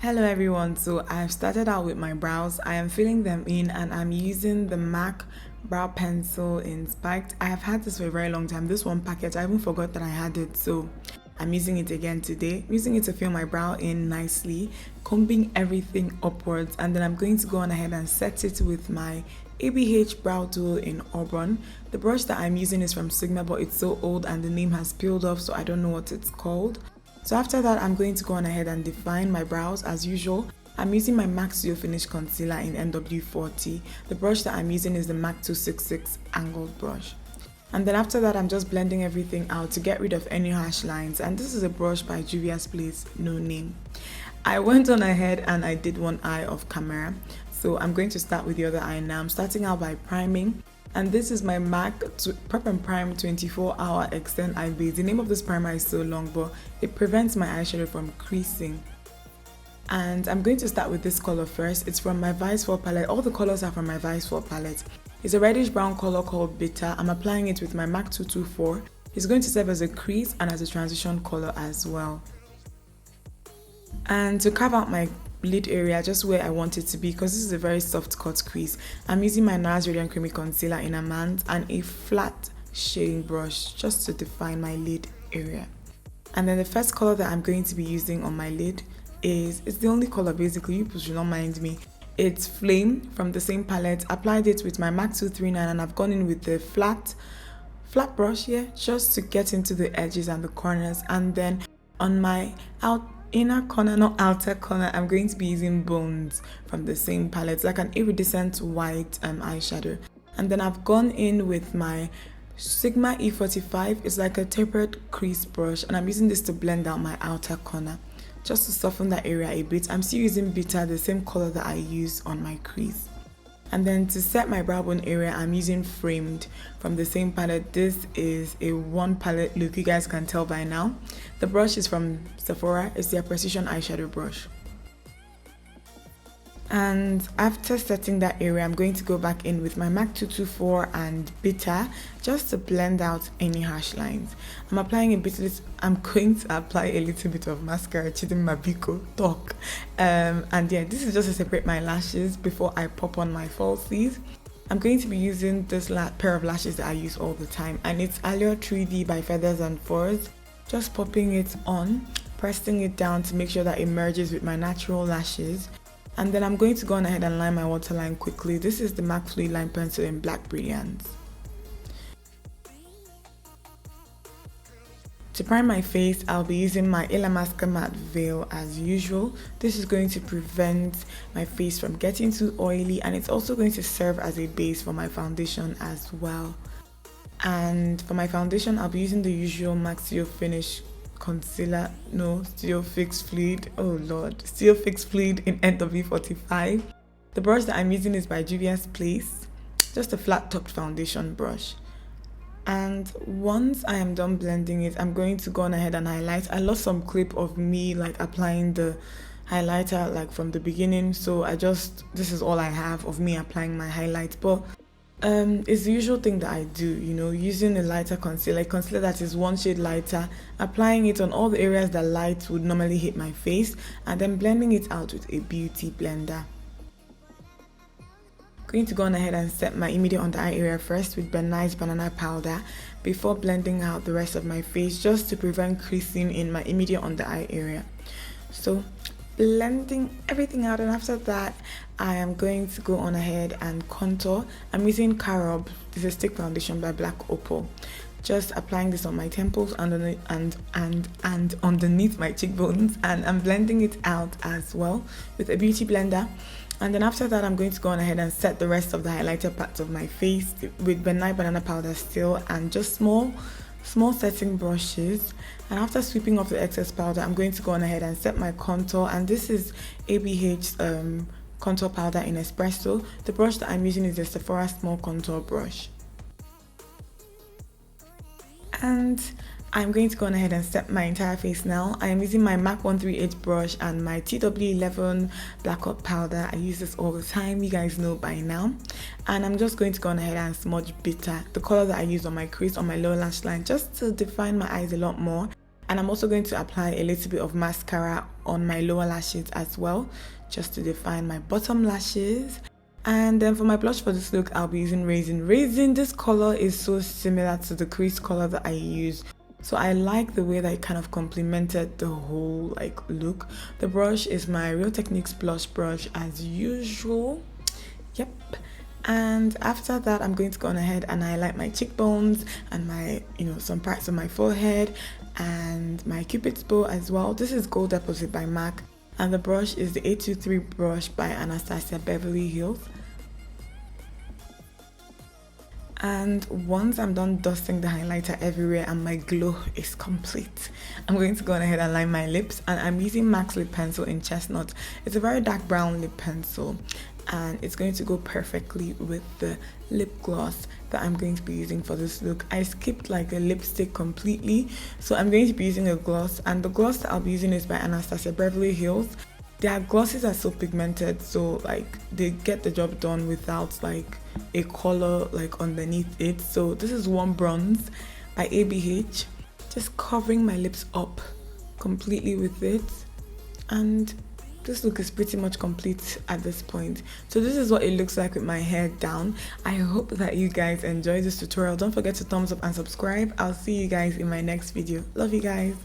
Hello everyone, so I've started out with my brows. I am filling them in and I'm using the MAC brow pencil in spiked. I have had this for a very long time. This one packet, I even forgot that I had it, so I'm using it again today. I'm using it to fill my brow in nicely, combing everything upwards, and then I'm going to go on ahead and set it with my ABH brow tool in Auburn. The brush that I'm using is from Sigma, but it's so old and the name has peeled off, so I don't know what it's called. So after that, I'm going to go on ahead and define my brows as usual. I'm using my MAC Studio Finish Concealer in NW40. The brush that I'm using is the MAC 266 angled brush. And then after that, I'm just blending everything out to get rid of any harsh lines. And this is a brush by Juvia's Place, no name. I went on ahead and I did one eye off camera. So I'm going to start with the other eye now. I'm starting out by priming. And this is my MAC Prep and Prime 24-hour Extend Eye Base. The name of this primer is so long, but it prevents my eyeshadow from creasing. And I'm going to start with this color first. It's from my Vice 4 palette. All the colors are from my Vice 4 palette. It's a reddish brown color called Bitter. I'm applying it with my MAC 224. It's going to serve as a crease and as a transition color as well. And to carve out my lid area just where I want it to be, because this is a very soft cut crease, I'm using my Nars Radiant Creamy Concealer in Amande and a flat shading brush just to define my lid area. And then the first color that I'm going to be using on my lid it's the only color basically, you people should not mind me. It's Flame from the same palette. Applied it with my MAC 239 and I've gone in with the flat brush here just to get into the edges and the corners. And then on my inner corner, not outer corner, I'm going to be using Bones from the same palette. It's like an iridescent white eyeshadow. And then I've gone in with my Sigma E45. It's like a tapered crease brush and I'm using this to blend out my outer corner just to soften that area a bit. I'm still using Bitter, the same color that I use on my crease. And then to set my brow bone area, I'm using Framed from the same palette. This is a one palette look, you guys can tell by now. The brush is from Sephora. It's their Precision Eyeshadow brush. And after setting that area, I'm going to go back in with my MAC 224 and Bitter just to blend out any harsh lines. I'm going to apply a little bit of mascara, cheating my Biko talk. And yeah, this is just to separate my lashes before I pop on my falsies. I'm going to be using this pair of lashes that I use all the time, and it's Allure 3D by Feathers and Fours. Just popping it on, pressing it down to make sure that it merges with my natural lashes. And then I'm going to go on ahead and line my waterline quickly. This is the MAC Fluidline Pencil in Black Brilliance. To prime my face, I'll be using my Illamasqua matte veil as usual. This is going to prevent my face from getting too oily, and it's also going to serve as a base for my foundation as well. And for my foundation, I'll be using the usual MAC Studio Finish Concealer, Studio Fix Fluid, Studio Fix Fluid in NW45. The brush that I'm using is by Juvia's Place, just a flat topped foundation brush. And once I am done blending it, I'm going to go on ahead and highlight. I lost some clip of me applying the highlighter from the beginning, so this is all I have of me applying my highlight. But it's the usual thing that I do, using a lighter concealer, a concealer that is one shade lighter, applying it on all the areas that light would normally hit my face, and then blending it out with a beauty blender. Going to go on ahead and set my immediate under eye area first with Nye Banana powder before blending out the rest of my face, just to prevent creasing in my immediate under eye area. So blending everything out, and after that I am going to go on ahead and contour. I'm using Carob. This is stick foundation by Black Opal. Just applying this on my temples and underneath my cheekbones, and I'm blending it out as well with a beauty blender. And then after that, I'm going to go on ahead and set the rest of the highlighter parts of my face with Nye Banana powder still, and just small setting brushes. And after sweeping off the excess powder, I'm going to go on ahead and set my contour, and this is ABH's contour powder in Espresso. The brush that I'm using is the Sephora small contour brush. And I'm going to go on ahead and set my entire face now. I am using my MAC 138 brush and my TW11 Black Hot powder. I use this all the time, you guys know by now. And I'm just going to go on ahead and smudge Bitter, the color that I use on my crease, on my lower lash line, just to define my eyes a lot more. And I'm also going to apply a little bit of mascara on my lower lashes as well, just to define my bottom lashes. And then for my blush for this look, I'll be using Raizin. Raizin, this color is so similar to the crease color that I use. So I like the way that it kind of complemented the whole like look. The brush is my Real Techniques blush brush as usual. Yep. And after that, I'm going to go on ahead and highlight my cheekbones and my, some parts of my forehead and my cupid's bow as well. This is Gold Deposit by MAC. And the brush is the 823 brush by Anastasia Beverly Hills. And once I'm done dusting the highlighter everywhere and my glow is complete, I'm going to go on ahead and line my lips. And I'm using MAC's lip pencil in Chestnut. It's a very dark brown lip pencil, and it's going to go perfectly with the lip gloss that I'm going to be using for this look. I skipped like a lipstick completely, so I'm going to be using a gloss, and the gloss that I'll be using is by Anastasia Beverly Hills. Their glosses are so pigmented, so like they get the job done without like a color like underneath it. So this is Warm Bronze by ABH, just covering my lips up completely with it, and this look is pretty much complete at this point. So this is what it looks like with my hair down. I hope that you guys enjoyed this tutorial. Don't forget to thumbs up and subscribe. I'll see you guys in my next video. Love you guys.